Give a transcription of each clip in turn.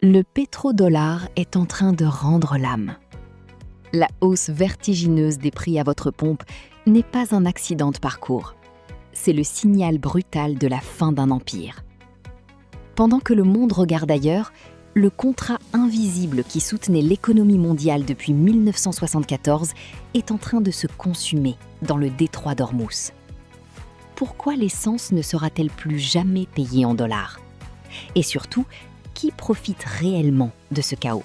Le pétrodollar est en train de rendre l'âme. La hausse vertigineuse des prix à votre pompe n'est pas un accident de parcours. C'est le signal brutal de la fin d'un empire. Pendant que le monde regarde ailleurs, le contrat invisible qui soutenait l'économie mondiale depuis 1974 est en train de se consumer dans le détroit d'Ormuz. Pourquoi l'essence ne sera-t-elle plus jamais payée en dollars? Et surtout, qui profite réellement de ce chaos?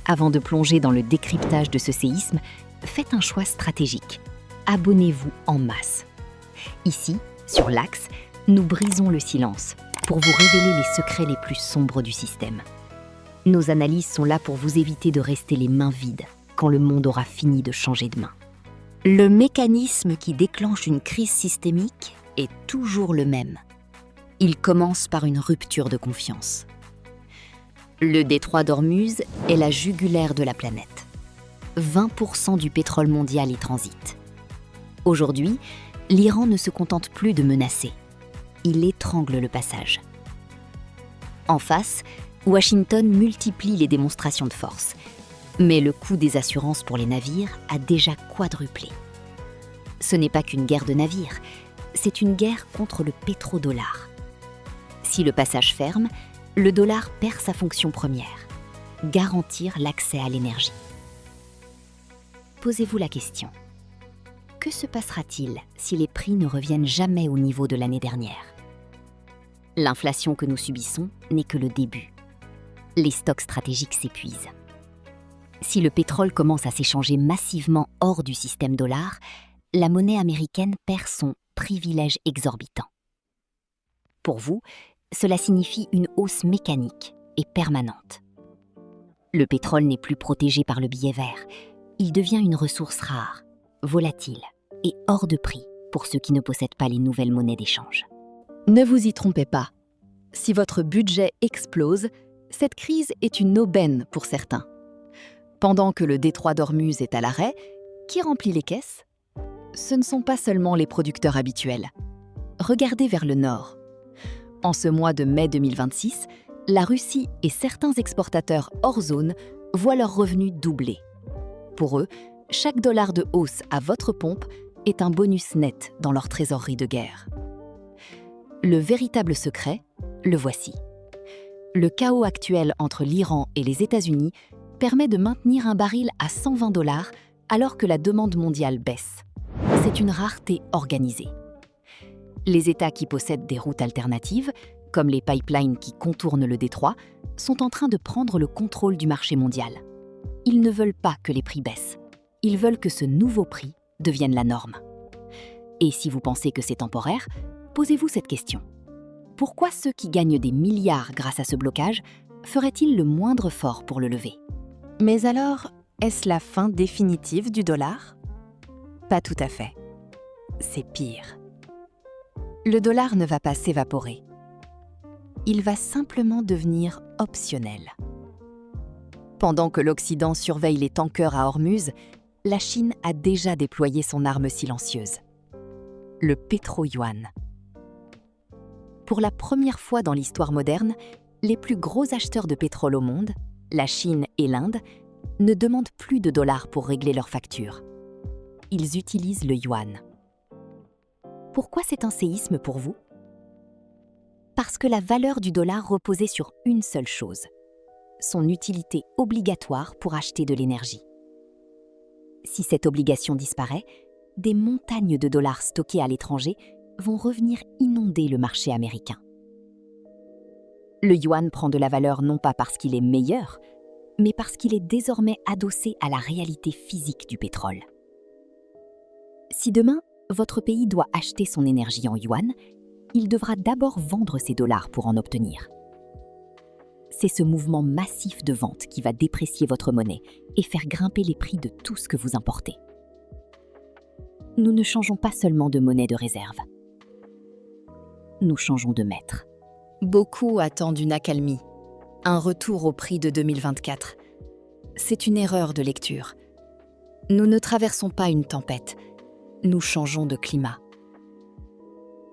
Avant de plonger dans le décryptage de ce séisme, faites un choix stratégique. Abonnez-vous en masse. Ici, sur l'Axe, nous brisons le silence pour vous révéler les secrets les plus sombres du système. Nos analyses sont là pour vous éviter de rester les mains vides quand le monde aura fini de changer de main. Le mécanisme qui déclenche une crise systémique est toujours le même. Il commence par une rupture de confiance. Le détroit d'Ormuz est la jugulaire de la planète. 20% du pétrole mondial y transite. Aujourd'hui, l'Iran ne se contente plus de menacer. Il étrangle le passage. En face, Washington multiplie les démonstrations de force. Mais le coût des assurances pour les navires a déjà quadruplé. Ce n'est pas qu'une guerre de navires, c'est une guerre contre le pétrodollar. Si le passage ferme, le dollar perd sa fonction première, garantir l'accès à l'énergie. Posez-vous la question. Que se passera-t-il si les prix ne reviennent jamais au niveau de l'année dernière? L'inflation que nous subissons n'est que le début. Les stocks stratégiques s'épuisent. Si le pétrole commence à s'échanger massivement hors du système dollar, la monnaie américaine perd son privilège exorbitant. Pour vous, cela signifie une hausse mécanique et permanente. Le pétrole n'est plus protégé par le billet vert. Il devient une ressource rare, volatile et hors de prix pour ceux qui ne possèdent pas les nouvelles monnaies d'échange. Ne vous y trompez pas. Si votre budget explose, cette crise est une aubaine pour certains. Pendant que le détroit d'Ormuz est à l'arrêt, qui remplit les caisses? Ce ne sont pas seulement les producteurs habituels. Regardez vers le nord. En ce mois de mai 2026, la Russie et certains exportateurs hors zone voient leurs revenus doubler. Pour eux, chaque dollar de hausse à votre pompe est un bonus net dans leur trésorerie de guerre. Le véritable secret, le voici. Le chaos actuel entre l'Iran et les États-Unis permet de maintenir un baril à 120 $ alors que la demande mondiale baisse. C'est une rareté organisée. Les États qui possèdent des routes alternatives, comme les pipelines qui contournent le détroit, sont en train de prendre le contrôle du marché mondial. Ils ne veulent pas que les prix baissent. Ils veulent que ce nouveau prix devienne la norme. Et si vous pensez que c'est temporaire, posez-vous cette question. Pourquoi ceux qui gagnent des milliards grâce à ce blocage feraient-ils le moindre effort pour le lever? Mais alors, est-ce la fin définitive du dollar? Pas tout à fait. C'est pire. Le dollar ne va pas s'évaporer. Il va simplement devenir optionnel. Pendant que l'Occident surveille les tankers à Ormuz, la Chine a déjà déployé son arme silencieuse. Le pétro-yuan. Pour la première fois dans l'histoire moderne, les plus gros acheteurs de pétrole au monde, la Chine et l'Inde, ne demandent plus de dollars pour régler leurs factures. Ils utilisent le yuan. Pourquoi c'est un séisme pour vous? Parce que la valeur du dollar reposait sur une seule chose, son utilité obligatoire pour acheter de l'énergie. Si cette obligation disparaît, des montagnes de dollars stockés à l'étranger vont revenir inonder le marché américain. Le yuan prend de la valeur non pas parce qu'il est meilleur, mais parce qu'il est désormais adossé à la réalité physique du pétrole. Si demain, votre pays doit acheter son énergie en yuan, il devra d'abord vendre ses dollars pour en obtenir. C'est ce mouvement massif de vente qui va déprécier votre monnaie et faire grimper les prix de tout ce que vous importez. Nous ne changeons pas seulement de monnaie de réserve. Nous changeons de maître. Beaucoup attendent une accalmie, un retour au prix de 2024. C'est une erreur de lecture. Nous ne traversons pas une tempête, nous changeons de climat.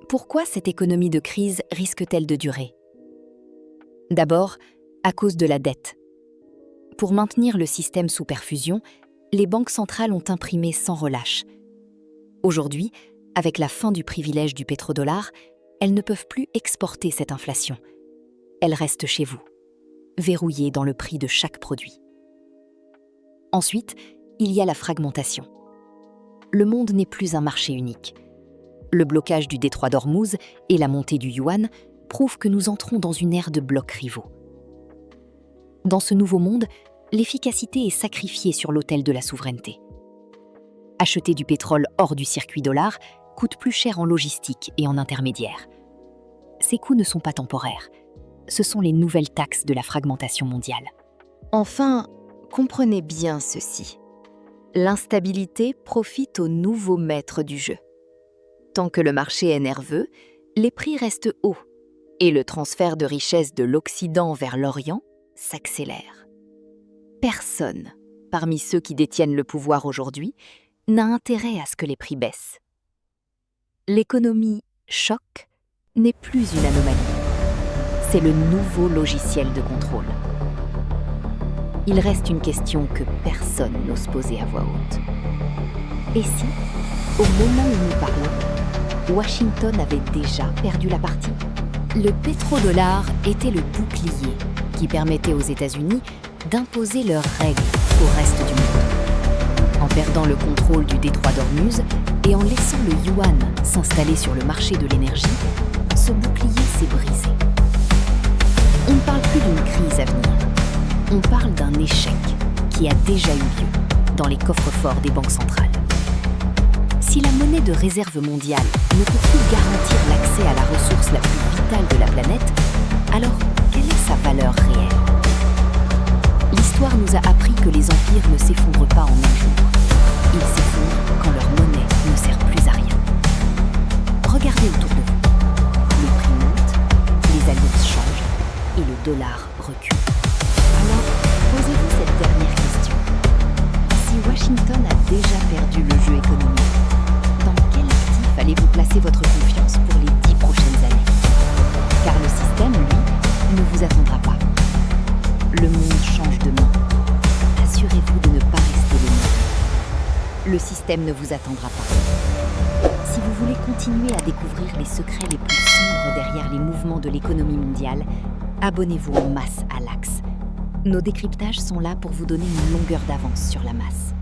Pourquoi cette économie de crise risque-t-elle de durer? D'abord, À cause de la dette. Pour maintenir le système sous perfusion, les banques centrales ont imprimé sans relâche. Aujourd'hui, avec la fin du privilège du pétrodollar, elles ne peuvent plus exporter cette inflation. Elle reste chez vous, verrouillée dans le prix de chaque produit. Ensuite, il y a la fragmentation. Le monde n'est plus un marché unique. Le blocage du détroit d'Ormuz et la montée du yuan prouvent que nous entrons dans une ère de blocs rivaux. Dans ce nouveau monde, l'efficacité est sacrifiée sur l'autel de la souveraineté. Acheter du pétrole hors du circuit dollar coûte plus cher en logistique et en intermédiaire. Ces coûts ne sont pas temporaires. Ce sont les nouvelles taxes de la fragmentation mondiale. Enfin, comprenez bien ceci. L'instabilité profite aux nouveaux maîtres du jeu. Tant que le marché est nerveux, les prix restent hauts et le transfert de richesses de l'Occident vers l'Orient s'accélère. Personne, parmi ceux qui détiennent le pouvoir aujourd'hui, n'a intérêt à ce que les prix baissent. L'économie choc n'est plus une anomalie. C'est le nouveau logiciel de contrôle. Il reste une question que personne n'ose poser à voix haute. Et si, au moment où nous parlons, Washington avait déjà perdu la partie? Le pétrodollar était le bouclier qui permettait aux États-Unis d'imposer leurs règles au reste du monde. En perdant le contrôle du détroit d'Ormuz et en laissant le yuan s'installer sur le marché de l'énergie, ce bouclier s'est brisé. On ne parle plus d'une crise à venir. On parle d'un échec qui a déjà eu lieu dans les coffres-forts des banques centrales. Si la monnaie de réserve mondiale ne peut plus garantir l'accès à la ressource la plus vitale de la planète, alors quelle est sa valeur réelle? L'histoire nous a appris que les empires ne s'effondrent pas en un jour. Ils s'effondrent quand leur monnaie ne sert plus à rien. Regardez autour de vous. Le prix monte, les alliances changent et le dollar recule. Alors, posez-vous cette dernière question. Si Washington a déjà perdu le jeu économique, dans quel actif allez-vous placer votre confiance pour les 10 prochaines années? Car le système, lui, ne vous attendra pas. Le monde change de main. Assurez-vous de ne pas rester le même. Le système ne vous attendra pas. Si vous voulez continuer à découvrir les secrets les plus sombres derrière les mouvements de l'économie mondiale, abonnez-vous en masse à l'Axe. Nos décryptages sont là pour vous donner une longueur d'avance sur la masse.